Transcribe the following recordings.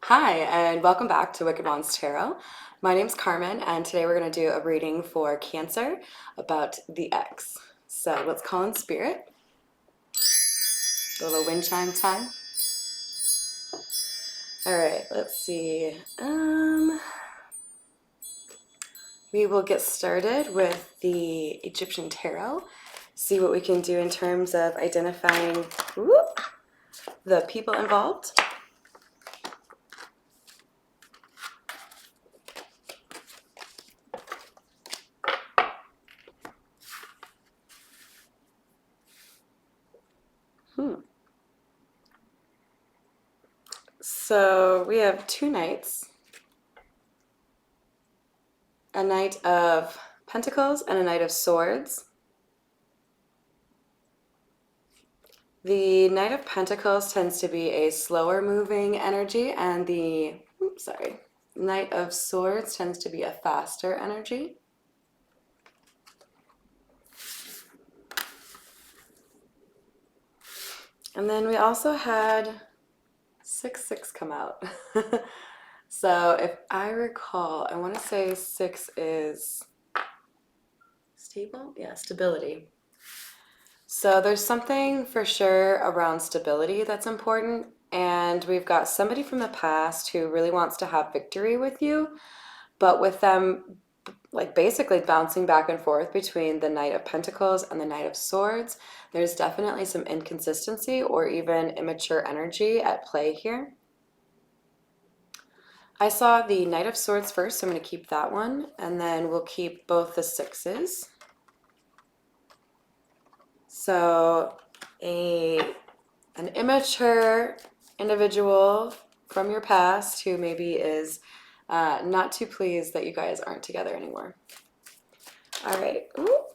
Hi, and welcome back to Wicked Wands Tarot. My name's Carmen, and today we're going to do a reading for Cancer about the ex. So let's call in spirit. A little wind chime time. All right, let's see. We will get started with the Egyptian Tarot. See what we can do in terms of identifying the people involved. So we have two knights. A Knight of Pentacles and a Knight of Swords. The Knight of Pentacles tends to be a slower moving energy, and the Knight of Swords tends to be a faster energy. And then we also had 6-6 come out. So if I recall, I want to say 6 is stable? Yeah, stability. So there's something for sure around stability that's important. And we've got somebody from the past who really wants to have victory with you, but with them like basically bouncing back and forth between the Knight of Pentacles and the Knight of Swords, there's definitely some inconsistency or even immature energy at play here. I saw the Knight of Swords first, so I'm going to keep that one, and then we'll keep both the 6s. So an immature individual from your past who maybe is not too pleased that you guys aren't together anymore. All right. Ooh.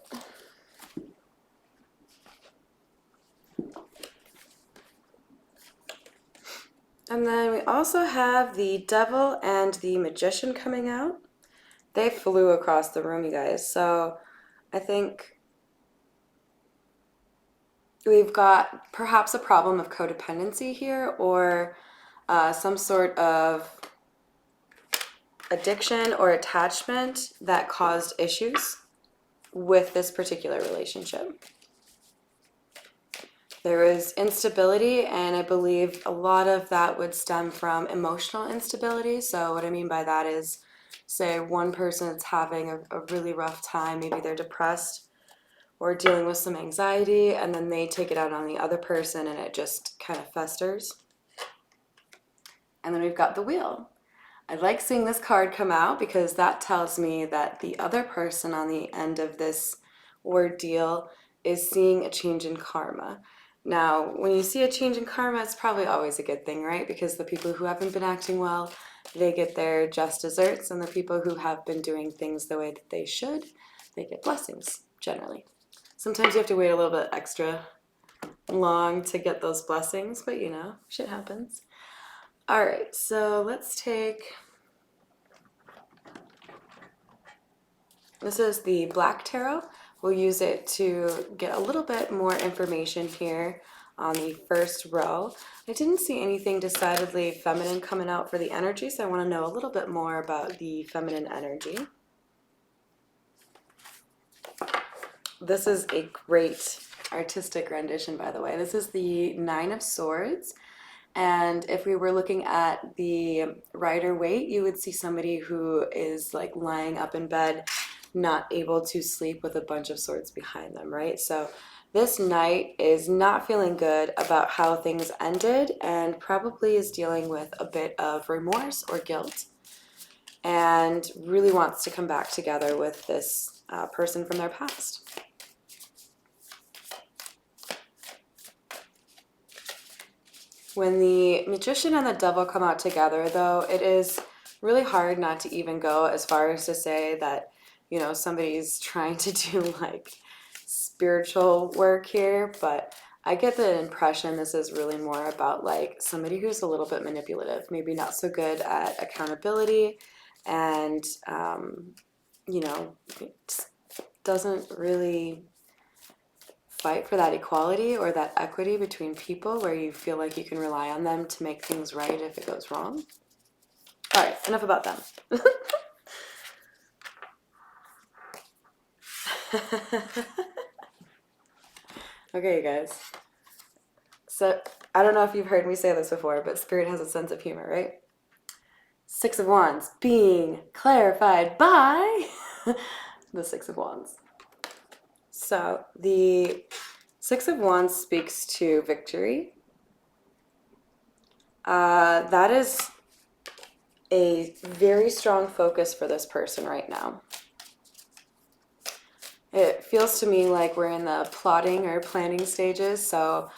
And then we also have the Devil and the Magician coming out. They flew across the room, you guys. So I think we've got perhaps a problem of codependency here, or some sort of addiction or attachment that caused issues with this particular relationship. There is instability, and I believe a lot of that would stem from emotional instability. So what I mean by that is, say one person is having a really rough time, maybe they're depressed or dealing with some anxiety, and then they take it out on the other person and it just kind of festers. And then we've got the Wheel. I like seeing this card come out because that tells me that the other person on the end of this ordeal is seeing a change in karma. Now, when you see a change in karma, it's probably always a good thing, right? Because the people who haven't been acting well, they get their just desserts, and the people who have been doing things the way that they should, they get blessings, generally. Sometimes you have to wait a little bit extra long to get those blessings, but you know, shit happens. All right, so let's take, this is the Black Tarot. We'll use it to get a little bit more information here on the first row. I didn't see anything decidedly feminine coming out for the energy, so I want to know a little bit more about the feminine energy. This is a great artistic rendition, by the way. This is the 9 of Swords. And if we were looking at the Rider-Waite, you would see somebody who is like lying up in bed, not able to sleep with a bunch of swords behind them, right? So this knight is not feeling good about how things ended and probably is dealing with a bit of remorse or guilt and really wants to come back together with this person from their past. When the Magician and the Devil come out together, though, it is really hard not to even go as far as to say that, you know, somebody's trying to do like spiritual work here, but I get the impression this is really more about like somebody who's a little bit manipulative, maybe not so good at accountability, and you know, doesn't really fight for that equality or that equity between people where you feel like you can rely on them to make things right if it goes wrong. All right, enough about them. Okay, you guys. So, I don't know if you've heard me say this before, but Spirit has a sense of humor, right? Six of Wands being clarified by the Six of Wands. So, the Six of Wands speaks to victory. That is a very strong focus for this person right now. It feels to me like we're in the plotting or planning stages, so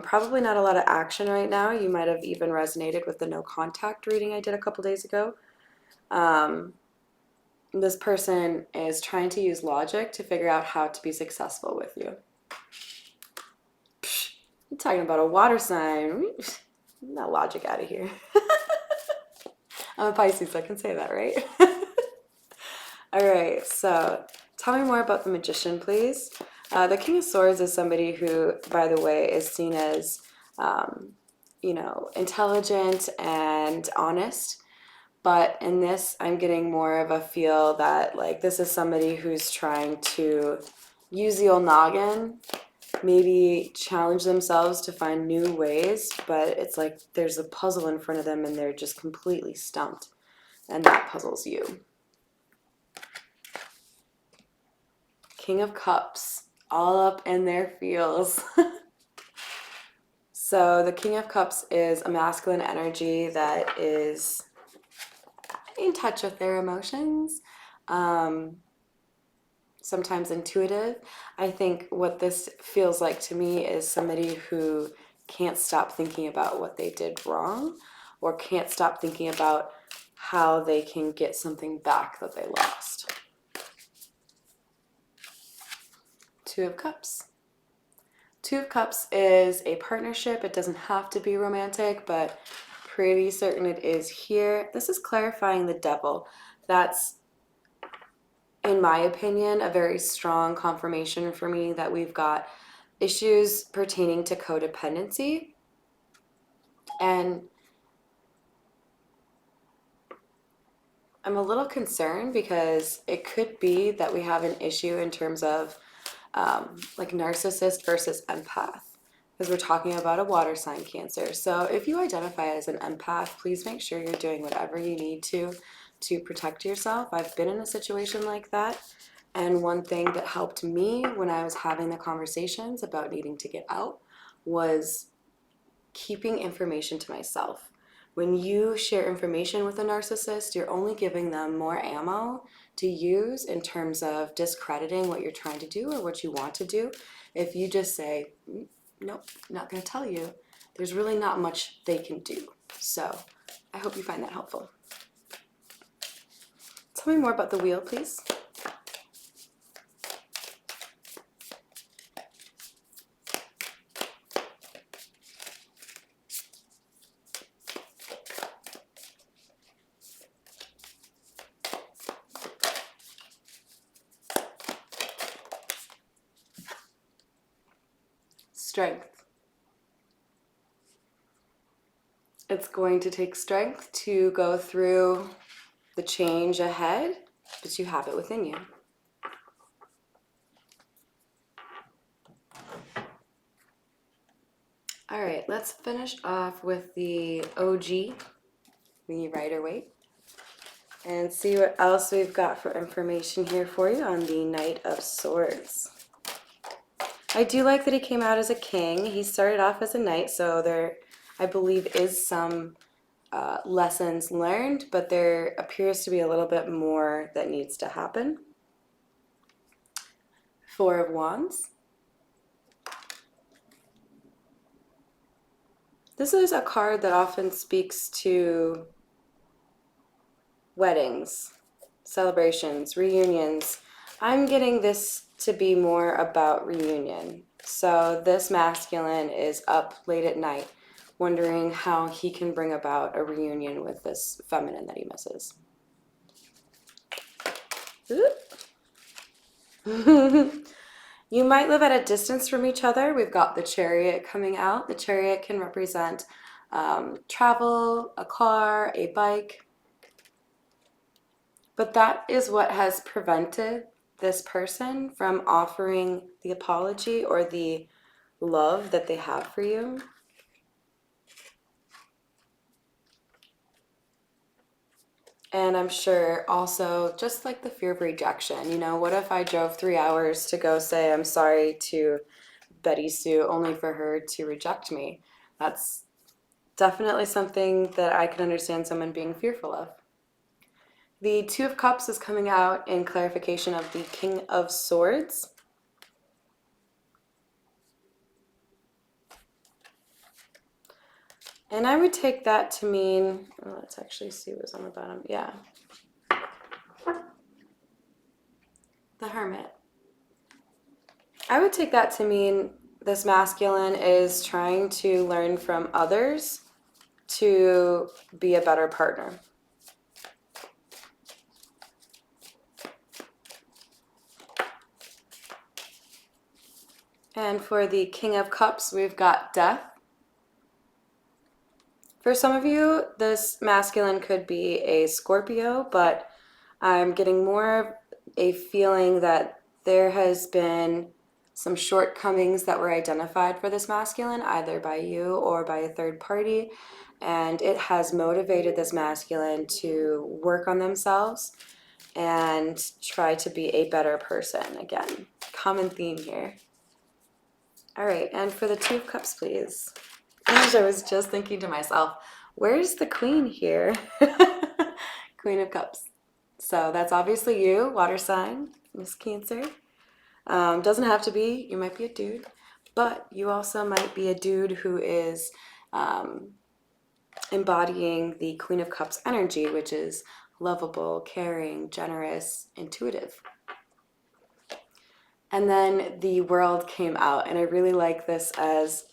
probably not a lot of action right now. You might have even resonated with the no contact reading I did a couple days ago. This person is trying to use logic to figure out how to be successful with you. Psh, I'm talking about a water sign. Not logic out of here. I'm a Pisces, so I can say that, right? All right, so tell me more about the Magician, please. The King of Swords is somebody who, by the way, is seen as, intelligent and honest. But in this, I'm getting more of a feel that, like, this is somebody who's trying to use the old noggin, maybe challenge themselves to find new ways, but it's like there's a puzzle in front of them and they're just completely stumped. And that puzzles you. King of Cups, all up in their feels. So the King of Cups is a masculine energy that is in touch with their emotions, sometimes intuitive. I think what this feels like to me is somebody who can't stop thinking about what they did wrong, or can't stop thinking about how they can get something back that they lost. Two of Cups. Two of Cups is a partnership. It doesn't have to be romantic, but pretty certain it is here. This is clarifying the Devil. That's, in my opinion, a very strong confirmation for me that we've got issues pertaining to codependency. And I'm a little concerned because it could be that we have an issue in terms of like narcissist versus empath, because we're talking about a water sign Cancer. So if you identify as an empath, please make sure you're doing whatever you need to protect yourself. I've been in a situation like that, and one thing that helped me when I was having the conversations about needing to get out was keeping information to myself. When you share information with a narcissist, you're only giving them more ammo to use in terms of discrediting what you're trying to do or what you want to do. If you just say, nope, not going to tell you, there's really not much they can do. So I hope you find that helpful. Tell me more about the wheel, please. Strength. It's going to take strength to go through the change ahead, but you have it within you. All right, let's finish off with the OG, the Rider-Waite, and see what else we've got for information here for you on the Knight of Swords. I do like that he came out as a king. He started off as a knight, so there, I believe, is some lessons learned, but there appears to be a little bit more that needs to happen. Four of Wands. This is a card that often speaks to weddings, celebrations, reunions. I'm getting this to be more about reunion. So this masculine is up late at night wondering how he can bring about a reunion with this feminine that he misses. You might live at a distance from each other. We've got the Chariot coming out. The Chariot can represent travel, a car, a bike. But that is what has prevented this person from offering the apology or the love that they have for you. And I'm sure also just like the fear of rejection, you know, what if I drove 3 hours to go say I'm sorry to Betty Sue only for her to reject me? That's definitely something that I can understand someone being fearful of. The Two of Cups is coming out in clarification of the King of Swords. And I would take that to mean, oh, let's actually see what's on the bottom. Yeah. The Hermit. I would take that to mean this masculine is trying to learn from others to be a better partner. And for the King of Cups, we've got Death. For some of you, this masculine could be a Scorpio, but I'm getting more of a feeling that there has been some shortcomings that were identified for this masculine, either by you or by a third party, and it has motivated this masculine to work on themselves and try to be a better person. Again, common theme here. All right, and for the Two of Cups, please. Gosh, I was just thinking to myself, where's the Queen here? Queen of Cups. So that's obviously you, water sign, Miss Cancer. Doesn't have to be, you might be a dude, but you also might be a dude who is embodying the Queen of Cups energy, which is lovable, caring, generous, intuitive. And then the World came out, and I really like this as,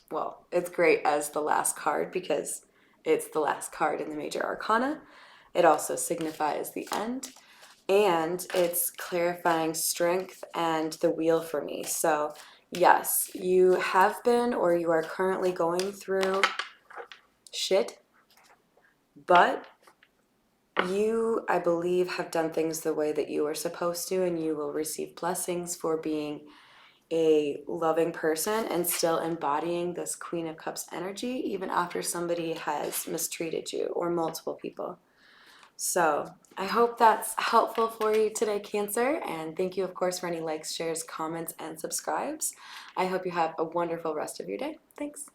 well, it's great as the last card because it's the last card in the major arcana. It also signifies the end, and it's clarifying strength and the wheel for me. So yes, you have been or you are currently going through shit, but you, I believe, have done things the way that you are supposed to, and you will receive blessings for being a loving person and still embodying this Queen of Cups energy even after somebody has mistreated you or multiple people. So I hope that's helpful for you today, Cancer, and thank you, of course, for any likes, shares, comments, and subscribes. I hope you have a wonderful rest of your day. Thanks.